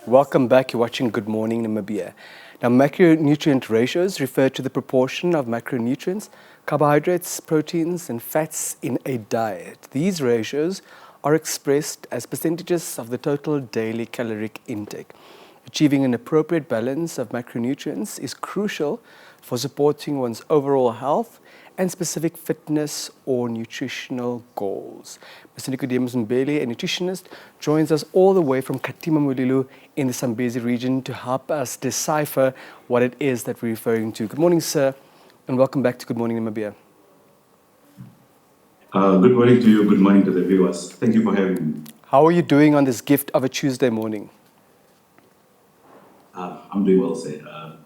Welcome back. You're watching Good Morning Namibia. Now, macronutrient ratios refer to the proportion of macronutrients, carbohydrates, proteins, and fats in a diet. These ratios are expressed as percentages of the total daily caloric intake. Achieving an appropriate balance of macronutrients is crucial for supporting one's overall health and specific fitness or nutritional goals. Mr. Nickodemus Mbeeli, a nutritionist, joins us all the way from Katima Mulilu in the Zambezi region to help us decipher what it is that we're referring to. Good morning, sir, and welcome back to Good Morning Namibia. Good morning to you. Good morning to the viewers. Thank you for having me. How are you doing on this gift of a Tuesday morning? I'm doing well, sir. I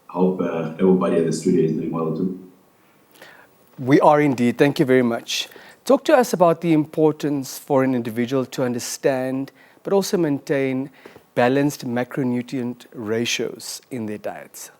hope everybody at the studio is doing well too. We are indeed. Thank you very much. Talk to us about the importance for an individual to understand but also maintain balanced macronutrient ratios in their diets.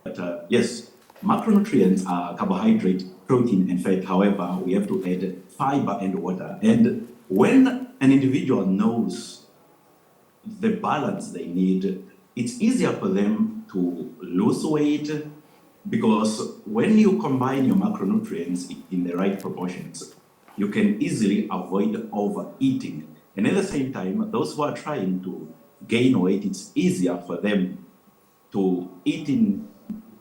But yes, macronutrients are carbohydrate, protein, and fat. However, we have to add fiber and water. And when an individual knows the balance they need, it's easier for them to lose weight because when you combine your macronutrients in the right proportions, you can easily avoid overeating. And at the same time, those who are trying to gain weight, it's easier for them to eat in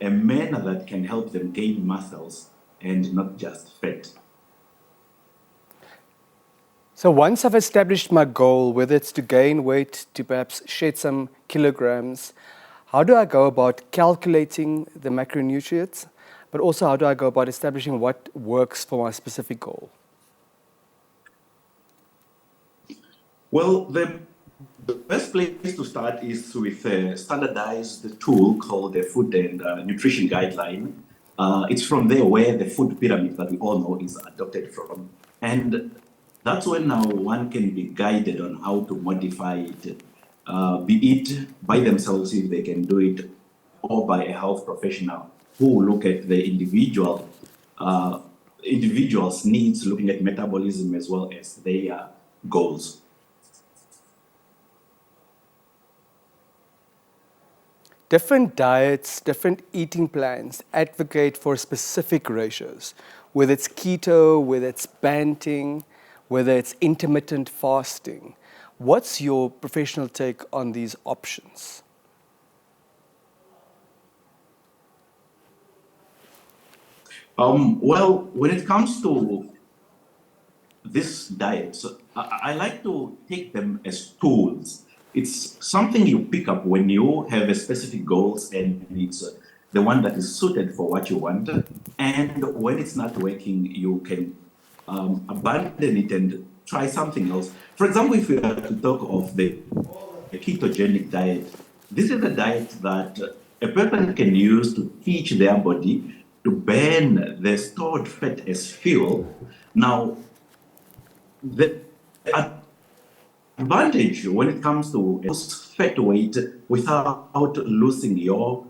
a manner that can help them gain muscles and not just fat. So once I've established my goal, whether it's to gain weight, to perhaps shed some kilograms, how do I go about calculating the macronutrients, but also how do I go about establishing what works for my specific goal? Well, the best place to start is with a standardized tool called the Food and Nutrition Guideline. It's from there where the food pyramid that we all know is adopted from. And that's when now one can be guided on how to modify it, be it by themselves if they can do it, or by a health professional who look at the individual's needs, looking at metabolism as well as their goals. Different diets, different eating plans advocate for specific ratios, whether it's keto, whether it's banting, whether it's intermittent fasting. What's your professional take on these options? Well, when it comes to this diet, I like to take them as tools. It's something you pick up when you have a specific goals and it's the one that is suited for what you want. And when it's not working, you can abandon it and try something else. For example, if we are to talk of the ketogenic diet, this is a diet that a person can use to teach their body to burn the stored fat as fuel. Now, the advantage when it comes to lose fat weight without losing your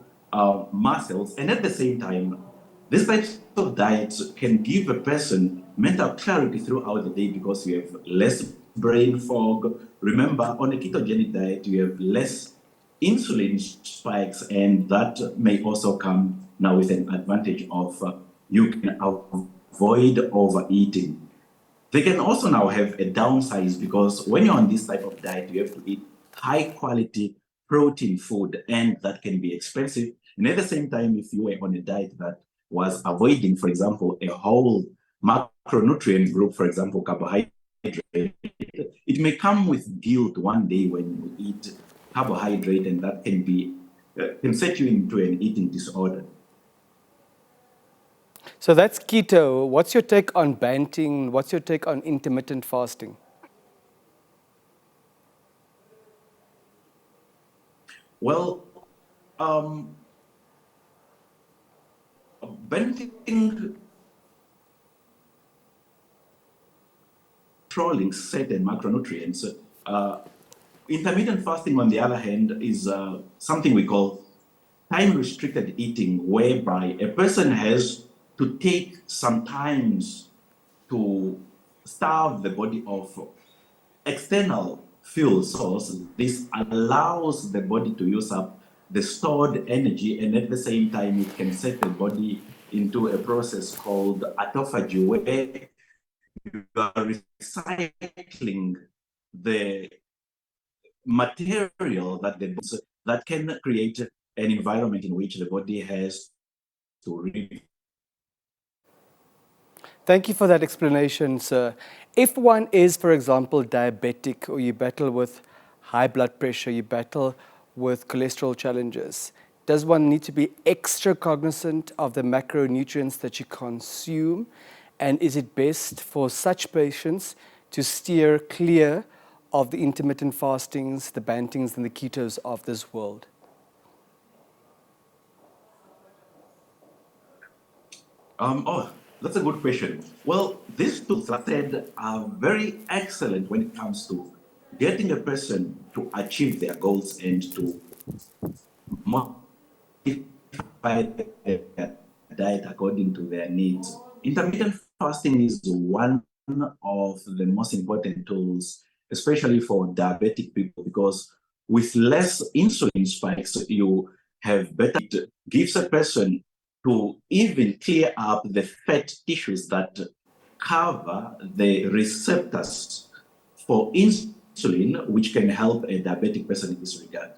muscles, and at the same time, this type of diet can give a person mental clarity throughout the day because you have less brain fog. Remember, on a ketogenic diet, you have less insulin spikes, and that may also come now with an advantage of you can avoid overeating. They can also now have a downside because when you're on this type of diet, you have to eat high quality protein food, and that can be expensive. And at the same time, if you were on a diet that was avoiding, for example, a whole macronutrient group, for example, carbohydrate, it may come with guilt one day when you eat carbohydrate, and that can set you into an eating disorder. So that's keto. What's your take on banting? What's your take on intermittent fasting? Well, banting, controlling certain macronutrients. Intermittent fasting, on the other hand, is something we call time-restricted eating, whereby a person has to take some times to starve the body of external fuel source. This allows the body to use up the stored energy, and at the same time, it can set the body into a process called autophagy, where you are recycling the material that can create an environment in which the body has to live. Thank you for that explanation, sir. If one is, for example, diabetic, or you battle with high blood pressure, you battle with cholesterol challenges, does one need to be extra cognizant of the macronutrients that you consume? And is it best for such patients to steer clear of the intermittent fastings, the bantings, and the ketos of this world? That's a good question. Well, these tools, I said, are very excellent when it comes to getting a person to achieve their goals and to modify their diet according to their needs. Intermittent fasting is one of the most important tools, especially for diabetic people, because with less insulin spikes, you have better. It gives a person to even clear up the fat tissues that cover the receptors for insulin, which can help a diabetic person in this regard.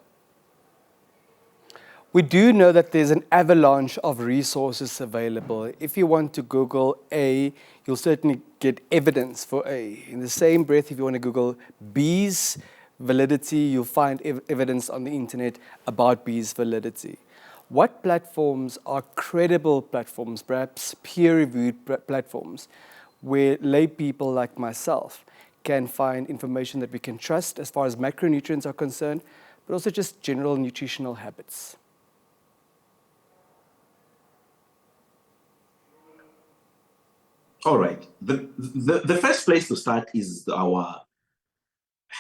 We do know that there's an avalanche of resources available. If you want to Google A, you'll certainly get evidence for A. In the same breath, if you want to Google B's validity, you'll find evidence on the internet about B's validity. What platforms are credible platforms, perhaps peer-reviewed platforms, where lay people like myself can find information that we can trust as far as macronutrients are concerned, but also just general nutritional habits? All right. The first place to start is our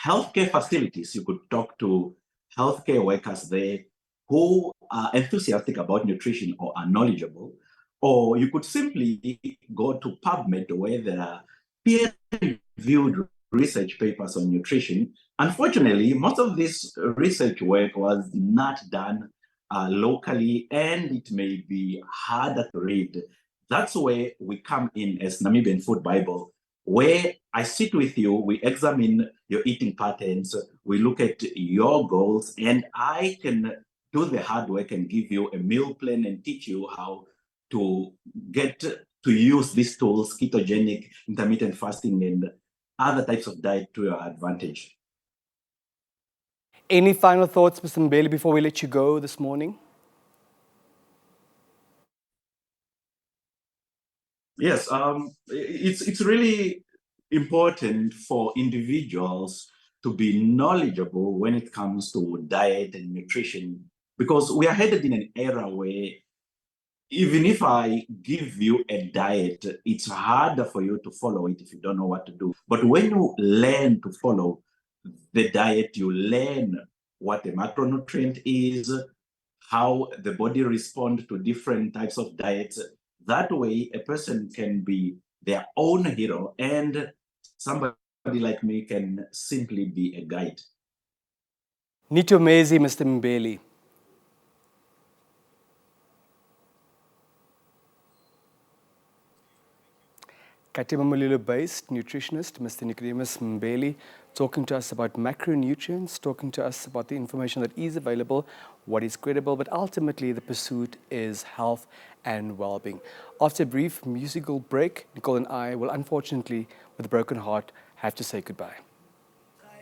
healthcare facilities. You could talk to healthcare workers there who are enthusiastic about nutrition or are knowledgeable, or you could simply go to PubMed, where there are peer-reviewed research papers on nutrition. Unfortunately, most of this research work was not done locally, and it may be harder to read. That's where we come in as Namibian Food Bible, where I sit with you, we examine your eating patterns, we look at your goals, and I can do the hard work and give you a meal plan and teach you how to get to use these tools, ketogenic, intermittent fasting, and other types of diet to your advantage. Any final thoughts, Mr. Mbeeli, before we let you go this morning? Yes, it's really important for individuals to be knowledgeable when it comes to diet and nutrition, because we are headed in an era where even if I give you a diet, it's harder for you to follow it if you don't know what to do. But when you learn to follow the diet, you learn what a macronutrient is, how the body responds to different types of diets. That way, a person can be their own hero, and somebody like me can simply be a guide. Nickodemus Mr. Mbeeli. Katimamulilo-based nutritionist, Mr. Nickodemus Mbeeli, talking to us about macronutrients, talking to us about the information that is available, what is credible, but ultimately the pursuit is health and well-being. After a brief musical break, Nicole and I will unfortunately, with a broken heart, have to say goodbye.